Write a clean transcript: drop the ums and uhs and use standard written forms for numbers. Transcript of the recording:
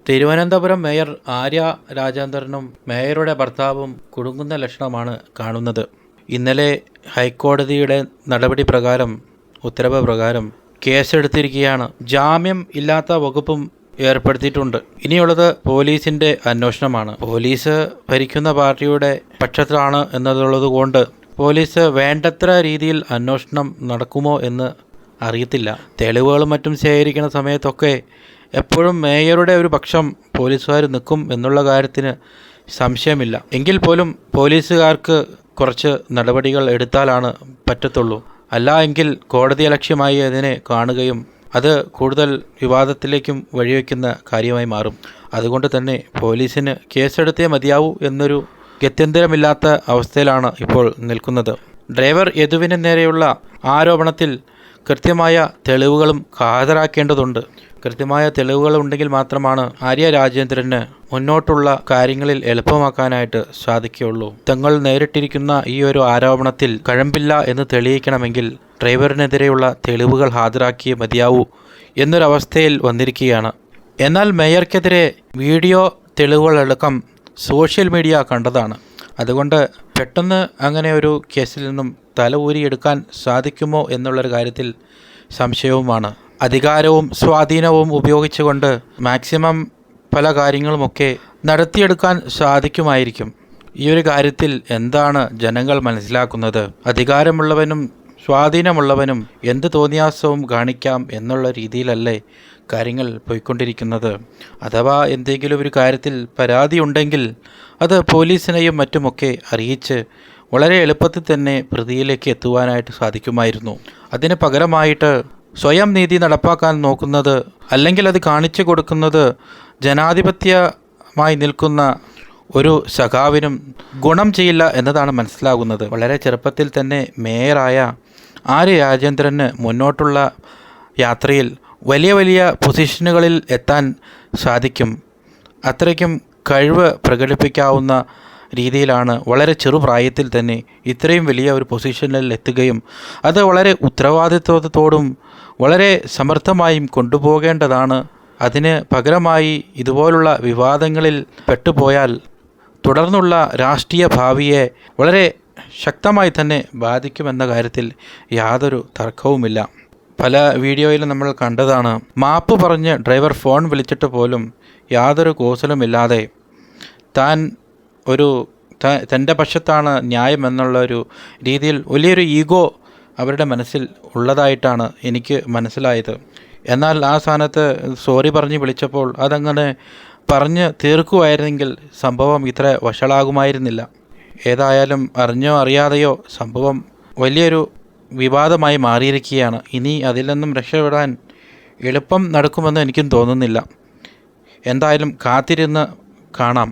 Thiruvananthapuram mayor Arya രാജേന്ദ്രനും മേയറുടെ ഭർത്താവും കുടുങ്ങുന്ന ലക്ഷണമാണ് കാണുന്നത്. ഇന്നലെ ഹൈക്കോടതിയുടെ ഉത്തരവ് പ്രകാരം കേസെടുത്തിരിക്കുകയാണ്. ജാമ്യം ഇല്ലാത്ത വകുപ്പും ഏർപ്പെടുത്തിയിട്ടുണ്ട്. ഇനിയുള്ളത് പോലീസിൻ്റെ അന്വേഷണമാണ്. പോലീസ് ഭരിക്കുന്ന പാർട്ടിയുടെ പക്ഷത്താണ് എന്നുള്ളത് കൊണ്ട് പോലീസ് വേണ്ടത്ര രീതിയിൽ അന്വേഷണം നടക്കുമോ എന്ന് അറിയത്തില്ല. തെളിവുകളും മറ്റും ശേഖരിക്കുന്ന സമയത്തൊക്കെ എപ്പോഴും മേയറുടെ ഒരു പക്ഷം പോലീസുകാർ നിൽക്കും എന്നുള്ള കാര്യത്തിന് സംശയമില്ല. എങ്കിൽ പോലും പോലീസുകാർക്ക് കുറച്ച് നടപടികൾ എടുത്താലാണ് പറ്റത്തുള്ളൂ. അല്ല എങ്കിൽ കോടതി അലക്ഷ്യമായി അതിനെ കാണുകയും അത് കൂടുതൽ വിവാദത്തിലേക്കും വഴിവെക്കുന്ന കാര്യമായി മാറും. അതുകൊണ്ട് തന്നെ പോലീസിന് കേസെടുത്തേ മതിയാവൂ എന്നൊരു ഗത്യന്തരമില്ലാത്ത അവസ്ഥയിലാണ് ഇപ്പോൾ നിൽക്കുന്നത്. ഡ്രൈവർ യദുവിന് നേരെയുള്ള ആരോപണത്തിൽ കൃത്യമായ തെളിവുകളും ഹാജരാക്കേണ്ടതുണ്ട്. കൃത്യമായ തെളിവുകൾ ഉണ്ടെങ്കിൽ മാത്രമാണ് ആര്യ രാജേന്ദ്രന് മുന്നോട്ടുള്ള കാര്യങ്ങളിൽ എളുപ്പമാക്കാനായിട്ട് സാധിക്കുകയുള്ളൂ. തങ്ങൾ നേരിട്ടിരിക്കുന്ന ഈ ഒരു ആരോപണത്തിൽ കഴമ്പില്ല എന്ന് തെളിയിക്കണമെങ്കിൽ ഡ്രൈവറിനെതിരെയുള്ള തെളിവുകൾ ഹാജരാക്കിയേ മതിയാവൂ എന്നൊരവസ്ഥയിൽ വന്നിരിക്കുകയാണ്. എന്നാൽ മേയർക്കെതിരെ വീഡിയോ തെളിവുകളടക്കം സോഷ്യൽ മീഡിയ കണ്ടതാണ്. അതുകൊണ്ട് പെട്ടെന്ന് അങ്ങനെ ഒരു കേസിൽ നിന്നും തല ഊരിയെടുക്കാൻ സാധിക്കുമോ എന്നുള്ളൊരു കാര്യത്തിൽ സംശയവുമാണ്. അധികാരവും സ്വാധീനവും ഉപയോഗിച്ചുകൊണ്ട് മാക്സിമം പല കാര്യങ്ങളുമൊക്കെ നടത്തിയെടുക്കാൻ സാധിക്കുമായിരിക്കും. ഈ ഒരു കാര്യത്തിൽ എന്താണ് ജനങ്ങൾ മനസ്സിലാക്കുന്നത്? അധികാരമുള്ളവനും സ്വാധീനമുള്ളവനും എന്ത് തോന്നിയാസവും കാണിക്കാം എന്നുള്ള രീതിയിലല്ലേ കാര്യങ്ങൾ പോയിക്കൊണ്ടിരിക്കുന്നത്? അഥവാ എന്തെങ്കിലും ഒരു കാര്യത്തിൽ പരാതി ഉണ്ടെങ്കിൽ അത് പോലീസിനെയും മറ്റുമൊക്കെ അറിയിച്ച് വളരെ എളുപ്പത്തിൽ തന്നെ പ്രതിയിലേക്ക് എത്തുവാനായിട്ട് സാധിക്കുമായിരുന്നു. അതിന് പകരമായിട്ട് സ്വയം നീതി നടപ്പാക്കാൻ നോക്കുന്നത്, അല്ലെങ്കിൽ അത് കാണിച്ചു കൊടുക്കുന്നത് ജനാധിപത്യമായി നിൽക്കുന്ന ഒരു സഖാവിനും ഗുണം ചെയ്യില്ല എന്നതാണ് മനസ്സിലാകുന്നത്. വളരെ ചെറുപ്പത്തിൽ തന്നെ മേയറായ ആര്യ രാജേന്ദ്രന് മുന്നോട്ടുള്ള യാത്രയിൽ വലിയ വലിയ പൊസിഷനുകളിൽ എത്താൻ സാധിക്കും. അത്രയ്ക്കും കഴിവ് പ്രകടിപ്പിക്കാവുന്ന രീതിയിലാണ് വളരെ ചെറുപ്രായത്തിൽ തന്നെ ഇത്രയും വലിയ ഒരു പൊസിഷനിൽ എത്തുകയും അത് വളരെ ഉത്തരവാദിത്വത്തോടും വളരെ സമർത്ഥമായും കൊണ്ടുപോകേണ്ടതാണ്. അതിന് പകരമായി ഇതുപോലുള്ള വിവാദങ്ങളിൽ പെട്ടുപോയാൽ തുടർന്നുള്ള രാഷ്ട്രീയ ഭാവിയെ വളരെ ശക്തമായി തന്നെ ബാധിക്കുമെന്ന കാര്യത്തിൽ യാതൊരു തർക്കവുമില്ല. പല വീഡിയോയിലും നമ്മൾ കണ്ടതാണ്, മാപ്പ് പറഞ്ഞ് ഡ്രൈവർ ഫോൺ വിളിച്ചിട്ട് പോലും യാതൊരു കൂസലുമില്ലാതെ തൻ്റെ പക്ഷത്താണ് ന്യായം എന്നുള്ളൊരു രീതിയിൽ വലിയൊരു ഈഗോ അവരുടെ മനസ്സിൽ ഉള്ളതായിട്ടാണ് എനിക്ക് മനസ്സിലായത്. എന്നാൽ ആ സ്ഥാനത്ത് സോറി പറഞ്ഞ് വിളിച്ചപ്പോൾ അതങ്ങനെ പറഞ്ഞ് തീർക്കുമായിരുന്നെങ്കിൽ സംഭവം ഇത്ര വഷളാകുമായിരുന്നില്ല. ഏതായാലും അറിഞ്ഞോ അറിയാതെയോ സംഭവം വലിയൊരു വിവാദമായി മാറിയിരിക്കുകയാണ്. ഇനി അതിൽ നിന്നും രക്ഷപ്പെടാൻ എളുപ്പം നടക്കുമെന്ന് എനിക്കും തോന്നുന്നില്ല. എന്തായാലും കാത്തിരുന്ന് കാണാം.